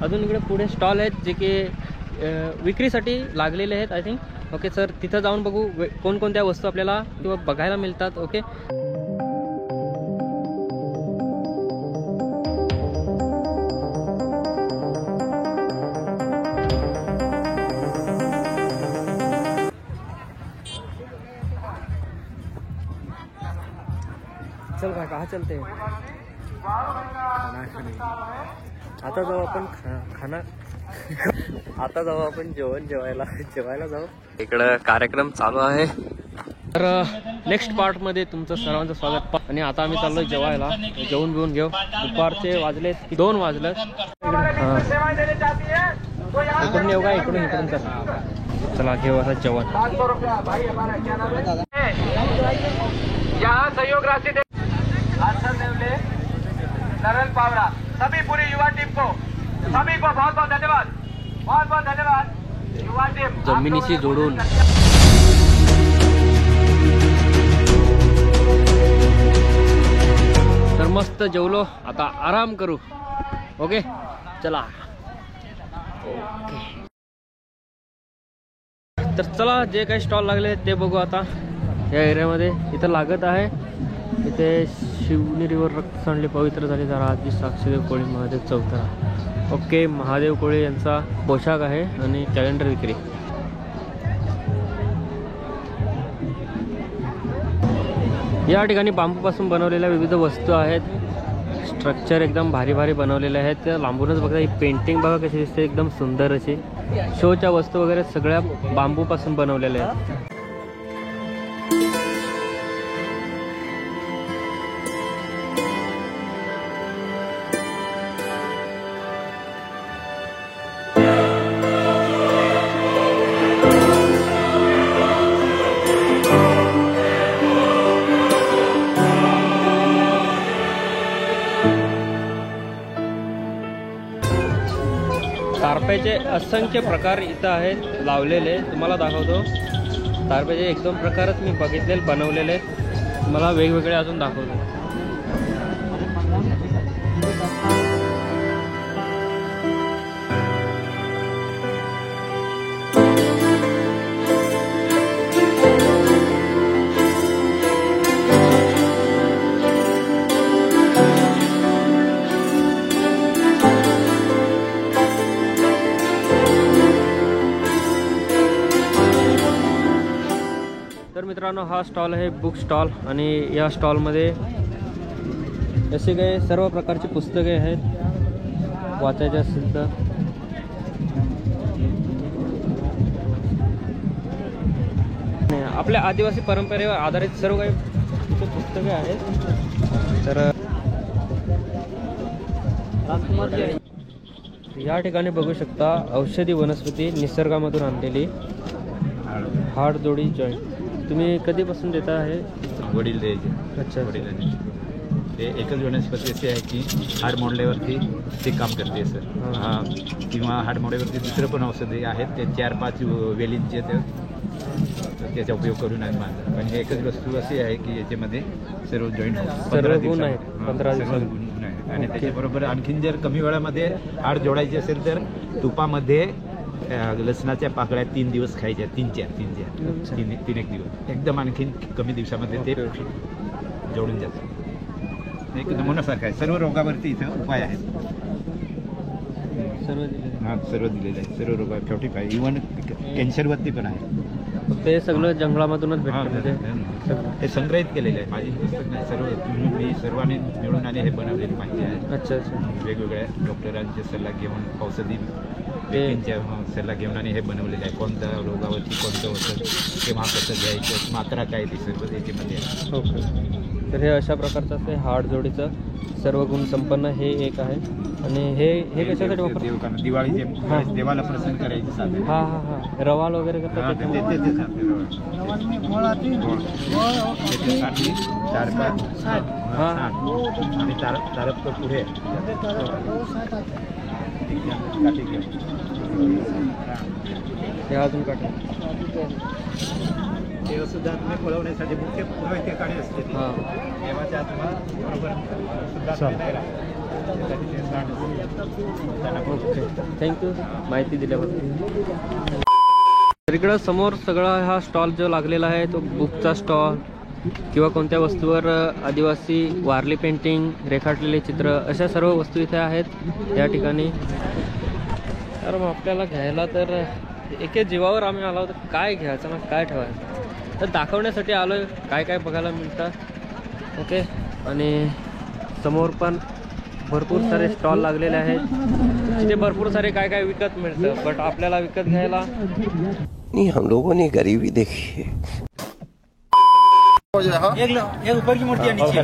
अजून इकडे पुढे स्टॉल आहेत जे की विक्रीसाठी लागलेले आहेत आय थिंक. ओके सर, तिथं जाऊन बघू कोणकोणत्या वस्तू आपल्याला किंवा बघायला मिळतात. ओके चल काय कहा चलते आता जाऊ आपण खाना आता जाऊ आपण जेवायला जाऊ. इकडं कार्यक्रम चालू आहे. तर नेक्स्ट पार्ट मध्ये तुमचं सर्वांचं स्वागत. आणि आता आम्ही चाललोय जेवायला. जेवून घेऊन घेऊ. दुपारचे वाजले 2 वाजले. इकडून येऊ का इकडून तर चला घेऊ आता जेवण. सहयोग राशि नरल पावड़ा सभी पूरी युवा टीम को सभी को बहुत बहुत धन्यवाद. बहुत बहुत धन्यवाद युवा टीम. जमिनीशी जोडून तर मस्त जेवलो. आता आराम करू. ओके चला. ओके तर चला जे काही स्टॉल लागले ते बघू आता या एरियामध्ये. इथं लागत आहे इथे शिवनेरीवर रक्त सांडले पवित्र झाले राजी साक्षीदेव कोळी महादेव चौथरा. ओके महादेव कोळी यांचा पोशाख आहे आणि कॅलेंडर विक्री. या ठिकाणी बांबूपासून बनवलेल्या विविध वस्तू आहेत. स्ट्रक्चर एकदम भारी भारी बनवलेले आहेत. लांबूनच बघा ही पेंटिंग बघा कशी दिसते एकदम सुंदर अशी. शोच्या वस्तू वगैरे सगळ्या बांबूपासून बनवलेल्या आहेत. तारप्याचे असंख्य प्रकार इथं आहेत लावलेले. तुम्हाला दाखवतो. तारप्याचे 1-2 प्रकारच मी बघितलेले बनवलेले आहेत. मला वेगवेगळे अजून दाखवतो. तर मित्रांनो हा स्टॉल आहे बुक स्टॉल. आणि या स्टॉलमध्ये असे काही सर्व प्रकारची पुस्तके आहेत वाचायचे असेल तर. आपल्या आदिवासी परंपरेवर आधारित सर्व काही इथे पुस्तके आहेत. तर या ठिकाणी बघू शकता औषधी वनस्पती निसर्गामधून आणलेली हाडजोडी जॉईंट. तुम्ही कधीपासून देता आहे? वडील द्यायचे. अच्छा वडिलांनी. ते एकच वनस्पती अशी आहे की हाड मोडल्यावरती ते काम करते सर. किंवा हाड मोडल्यावरती दुसरं पण औषधे आहेत ते 4-5 वेलींचे त्याचा उपयोग करून आहेत माझं. पण एकच वस्तू अशी आहे की याच्यामध्ये सर्व जॉईंट सर्व गुण आहेत. 15 दिवसात गुण आहेत. आणि त्याच्याबरोबर आणखीन जर कमी वेळामध्ये हाड जोडायचे असेल तर तुपामध्ये लसणाच्या पाकळ्या 3 दिवस खायच्या. 3-4 दिवस एकदम आणखीन कमी दिवसामध्ये ते जोडून जातं. एक नमुनासारखं आहे. सर्व रोगावरती इथं उपाय आहेत. सर्व दिलेलं आहे. सर्व रोगा 45 इव्हन कॅन्सरवरती पण आहे. ते सगळं जंगलामधूनच भेटतं. हे संग्रहित केलेलं आहे. माझी पुस्तक नाही. सर्व मी सर्वांनी मिळून आणि हे बनवलेली माहिती आहे. अच्छा अच्छा. वेगवेगळ्या डॉक्टरांचे सल्ला घेऊन औषधी त्यांच्या सल्ला घेऊन आणि हे बनवलेलं आहे. कोणत्या रोगावरती कोणतं औषध केव्हा कसं घ्यायचं मात्रा काय ती सर्व त्याच्यामध्ये आहे. ओके. तर हे अशा प्रकारचं असते हाड जोडीचं सर्व गुण संपन्न हे एक आहे. आणि हे कशासाठी वापरतात? दिवाळी देवाला प्रसन्न करायची साधन. हां हां हां. रवाल वगैरे करतात त्याच्यासाठी. हां आणि तारप पुढे हे अजून काटे. ते सुद्धा तुम्ही पळवण्यासाठी मुख्य पुरोहितेकडे असते ती. हां तेव्हा त्या तुम्हाला बरोबर सुद्धा तुम्ही नाही राहत. त्यासाठी ते सांड त्यांना ओके थँक्यू माहिती दिल्याबद्दल. तर इकडं समोर सगळा हा स्टॉल जो लागलेला आहे तो बुकचा स्टॉल किंवा कोणत्या वस्तूवर आदिवासी वारली पेंटिंग रेखाटलेले चित्र अशा सर्व वस्तू इथे आहेत या ठिकाणी. तर मग आपल्याला घ्यायला तर एके जीवावर आम्ही आलो तर काय घ्यायचं ना काय ठेवायचं तर दाखवण्यासाठी आलो आहे काय काय बघायला मिळतं. ओके आणि समोर पण भरपूर सारे स्टॉल लागलेले आहेत तिथे भरपूर सारे काय काय विकत मिळतं बट आपल्याला विकत घ्यायला नहीं हम लोगों ने गरीबी देखी है. एक ऊपर की मूर्ति नीचे